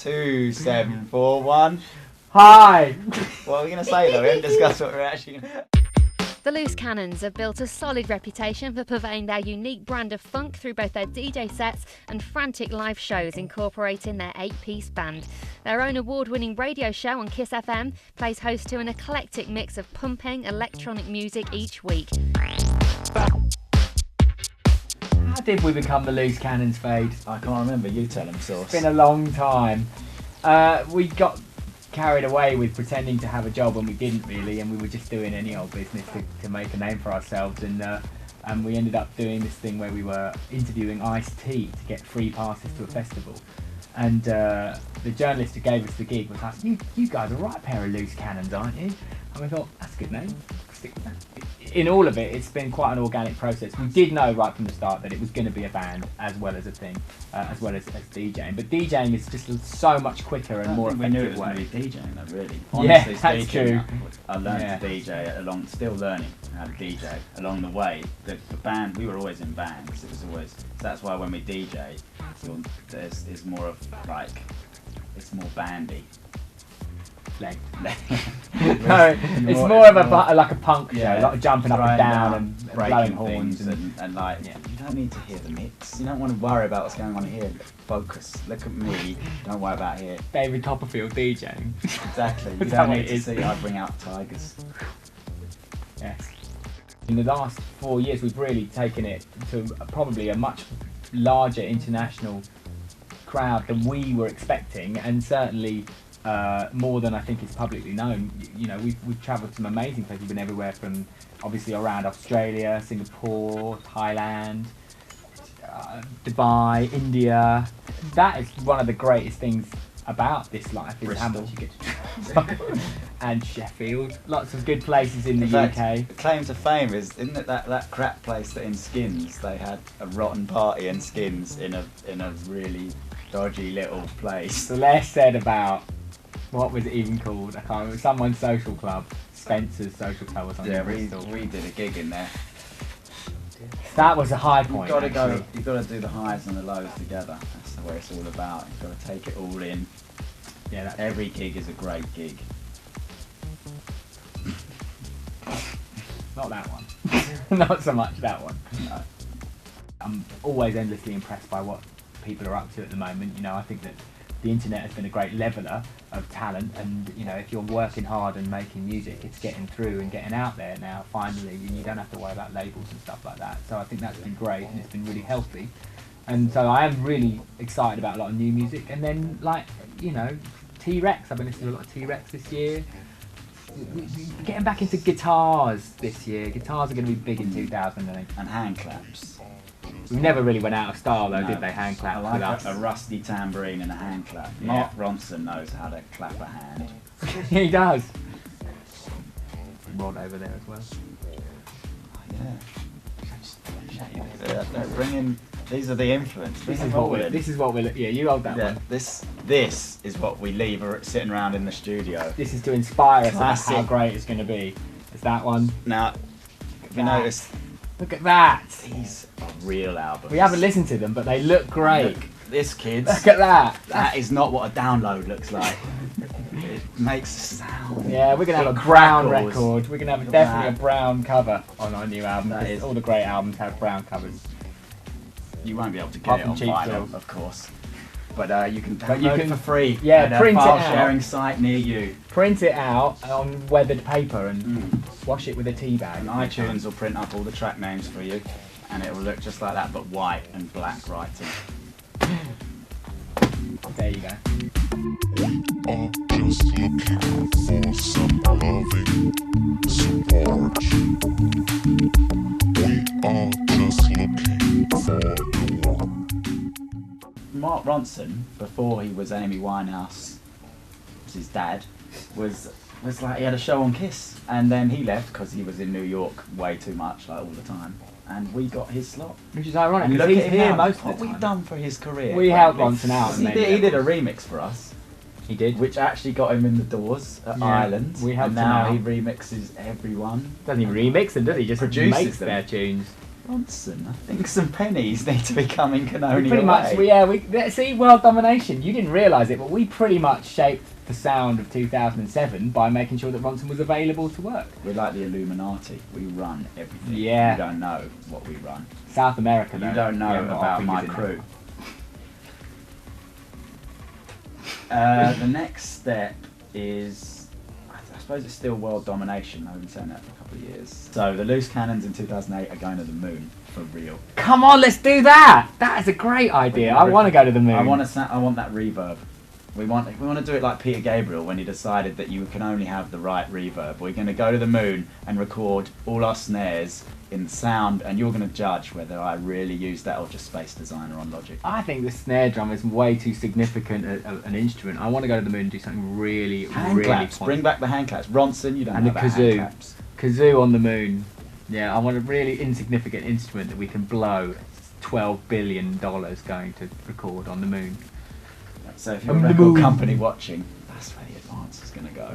2, 7, 4, 1. Hi! What are we going to say though? We haven't discussed what we're actually going to... The Loose Cannons have built a solid reputation for purveying their unique brand of funk through both their DJ sets and frantic live shows incorporating their 8-piece band. Their own award-winning radio show on Kiss FM plays host to an eclectic mix of pumping electronic music each week. How did we become the Loose Cannons, Fade? I can't remember, you tell them, Source. It's been a long time. We got carried away with pretending to have a job when we didn't really, and we were just doing any old business to make a name for ourselves, and we ended up doing this thing where we were interviewing Ice-T to get free passes to a festival. And the journalist who gave us the gig was like, you guys are a right pair of loose cannons, aren't you? And we thought, that's a good name, stick with that. In all of it, it's been quite an organic process. We did know right from the start that it was going to be a band as well as a thing, as well as DJing. But DJing is just so much quicker and more effective way. We knew it was going to be DJing though, really. Yeah, Honestly that's speaking, true. I learned to DJ still learning how to DJ along the way. The band, we were always in bands. It was always, so that's why when we DJ, there's more of like, it's more bandy. No, it's more of like a punk show, a lot of jumping up and down and blowing horns and like, you don't need to hear the mix. You don't want to worry about what's going on here. Focus. Look at me. Don't worry about here. David Copperfield DJing. Exactly. You don't need to see I bring out tigers. Yes. In the last 4 years, we've really taken it to probably a much larger international crowd than we were expecting, and certainly more than I think is publicly known. You know, we've travelled some amazing places. We've been everywhere from obviously around Australia, Singapore, Thailand, Dubai, India. That is one of the greatest things about this life is how much you get to travel. And Sheffield, lots of good places in the UK. The claim to fame is, isn't it that crap place that in Skins they had a rotten party in Skins in a really dodgy little place. The less said about, what was it even called? I can't remember. Someone's social club, Spencer's social club or something. Yeah, we did a gig in there. That was a high point. You've got to do the highs and the lows together. That's what it's all about. You've got to take it all in. Yeah, every gig is a great gig. Not that one. Not so much that one. No. I'm always endlessly impressed by what people are up to at the moment. You know, I think that the internet has been a great leveller of talent, and you know, if you're working hard and making music, it's getting through and getting out there now finally, and you don't have to worry about labels and stuff like that. So I think that's been great, and it's been really healthy, and so I am really excited about a lot of new music. And then, like, you know, T-Rex, I've been listening to a lot of T-Rex this year. Getting back into guitars this year. Guitars are going to be big in 2008. And hand claps. We never really went out of style though, did they? Hand claps. I like a rusty tambourine and a hand clap. Yeah. Mark Ronson knows how to clap a hand. He does. Rod over there as well. Yeah. They're bringing. These are the influence. This is what we're. Yeah, you hold that one. This is what we leave sitting around in the studio. This is to inspire us about how great it's going to be. Is that one? Now, have you noticed? Look at that. These are real albums. We haven't listened to them, but they look great. Look, this, kids. Look at that. That is not what a download looks like. It makes a sound. Yeah, we're going to have a brown record. We're going to have definitely a brown cover on our new album. All the great albums have brown covers. You won't be able to get it on vinyl, of course. But you can download it for free. Yeah, at print a it file out. sharing site near you. Print it out on weathered paper and wash it with a tea bag. And iTunes will print up all the track names for you, and it will look just like that, but white and black writing. There you go. We are just looking for some loving support. We are just looking for the one. Mark Ronson, before he was Amy Winehouse, his dad, was like, he had a show on Kiss, and then he left because he was in New York way too much, like all the time, and we got his slot. Which is ironic, Look because he's at here him most of what the time. we've done for his career. We helped Ronson out. He did a remix for us. He did. Which actually got him in the doors at Ireland. We helped and him now out. he remixes everyone. Doesn't even remix them, does he? Just Produces makes them. their tunes. Ronson, I think some pennies need to be coming Canoni Pretty much, away. see, world domination. You didn't realise it, but we pretty much shaped the sound of 2007 by making sure that Ronson was available to work. We're like the Illuminati. We run everything. Yeah. You don't know what we run. South America, though. You don't know Yeah, we've got our about my fingers in crew. The next step is, I suppose it's still world domination. I've been saying that for a couple of years. So the loose cannons in 2008 are going to the moon for real. it. Come on, let's do that! That is a great idea. I want to go to the moon. I want that reverb. We want to do it like Peter Gabriel when he decided that you can only have the right reverb. We're going to go to the moon and record all our snares in sound, and you're going to judge whether I really used that or just Space Designer on Logic. I think the snare drum is way too significant an instrument. I want to go to the moon and do something really, Hand really claps. fun. Bring back the hand claps. Ronson, you don't And know the about kazoo. hand claps. Kazoo on the moon. Yeah, I want a really insignificant instrument that we can blow $12 billion going to record on the moon. So if you're On a the record moon. company watching, that's where the advance is going to go.